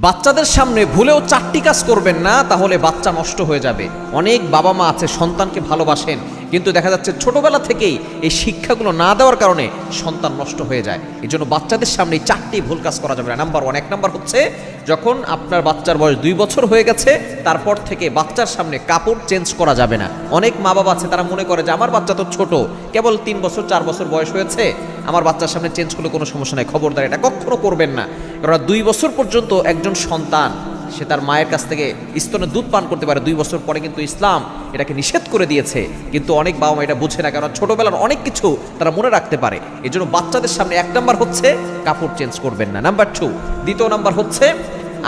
বাচ্চাদের সামনে ভুলেও চারটি কাজ করবেন না, তাহলে বাচ্চা নষ্ট হয়ে যাবে। অনেক বাবা মা আছে সন্তানকে ভালোবাসেন, কিন্তু দেখা যাচ্ছে ছোটবেলা থেকেই এই শিক্ষাগুলো না দেওয়ার কারণে সন্তান নষ্ট হয়ে যায়। এই জন্য বাচ্চাদের সামনে চারটি ভুল কাজ করা যাবে না। নাম্বার 1, 1 নাম্বার হচ্ছে যখন আপনার বাচ্চার বয়স 2 বছর হয়ে গেছে তারপর থেকে বাচ্চার সামনে কাপড় চেঞ্জ করা যাবে না। অনেক মা বাবা আছে তারা মনে করে যে আমার বাচ্চা তো ছোট, কেবল 3 বছর 4 বছর বয়স হয়েছে, আমার বাচ্চার সামনে চেঞ্জ করলে কোনো সমস্যা নাই। খবরদার, এটা কখনো করবেন না। কারণ 2 বছর পর্যন্ত একজন সন্তান সে তার মায়ের কাছ থেকে স্তনে দুধ পান করতে পারে। 2 বছর পরে কিন্তু ইসলাম এটাকে নিষেধ করে দিয়েছে, কিন্তু অনেক বাবা মা এটা বুঝে না, কারণ ছোটবেলার অনেক কিছু তারা মনে রাখতে পারে। এই জন্য বাচ্চাদের সামনে 1 নাম্বার হচ্ছে কাপড় চেঞ্জ করবেন না। নাম্বার 2, দ্বিতীয় নাম্বার হচ্ছে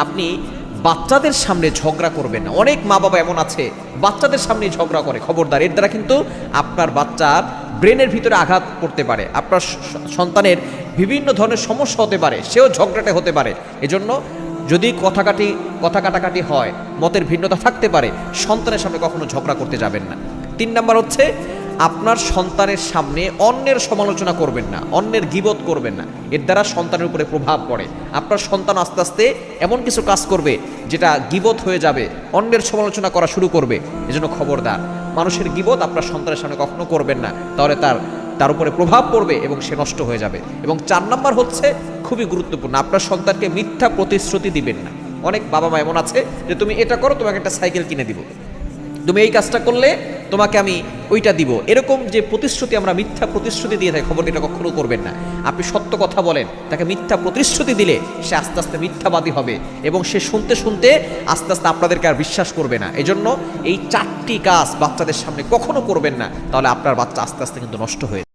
আপনি বাচ্চাদের সামনে ঝগড়া করবেন না। অনেক মা বাবা এমন আছে বাচ্চাদের সামনে ঝগড়া করে। খবরদার, এর দ্বারা কিন্তু আপনার বাচ্চার ব্রেনের ভিতরে আঘাত করতে পারে, আপনার সন্তানের বিভিন্ন ধরনের সমস্যা হতে পারে, সেও ঝগড়াটে হতে পারে। এজন্য যদি কথা কাটাকাটি হয়, মতের ভিন্নতা থাকতে পারে, সন্তানের সামনে কখনো ঝগড়া করতে যাবেন না। 3 নাম্বার হচ্ছে আপনার সন্তানের সামনে অন্যের সমালোচনা করবেন না, অন্যের গীবত করবেন না। এর দ্বারা সন্তানের উপরে প্রভাব পড়ে। আপনার সন্তান আস্তে আস্তে এমন কিছু কাজ করবে যেটা গীবত হয়ে যাবে, অন্যের সমালোচনা করা শুরু করবে। এজন্য খবরদার, মানুষের গীবত আপনার সন্তানের সামনে কখনো করবেন না, তাহলে তার উপরে প্রভাব পড়বে এবং সে নষ্ট হয়ে যাবে। এবং 4 নাম্বার হচ্ছে খুবই গুরুত্বপূর্ণ, আপনার সন্তানকে মিথ্যা প্রতিশ্রুতি দিবেন না। অনেক বাবা মা এমন আছে যে তুমি এটা করো, তোমাকে একটা সাইকেল কিনে দিব, তুমি এই কাজটা করলে তোমাকে আমি ওইটা দিব, এরকম যে প্রতিশ্রুতি আমরা মিথ্যা প্রতিশ্রুতি দিয়ে থাকি, খবর এটা কখনো করবেন না। আপনি সত্য কথা বলেন, তাকে মিথ্যা প্রতিশ্রুতি দিলে সে আস্তে আস্তে মিথ্যাবাদী হবে এবং সে শুনতে শুনতে আস্তে আস্তে আপনাদেরকে আর বিশ্বাস করবে না। এজন্য এই 4টি কাজ বাচ্চাদের সামনে কখনো করবেন না, তাহলে আপনার বাচ্চা আস্তে আস্তে কিন্তু নষ্ট হয়ে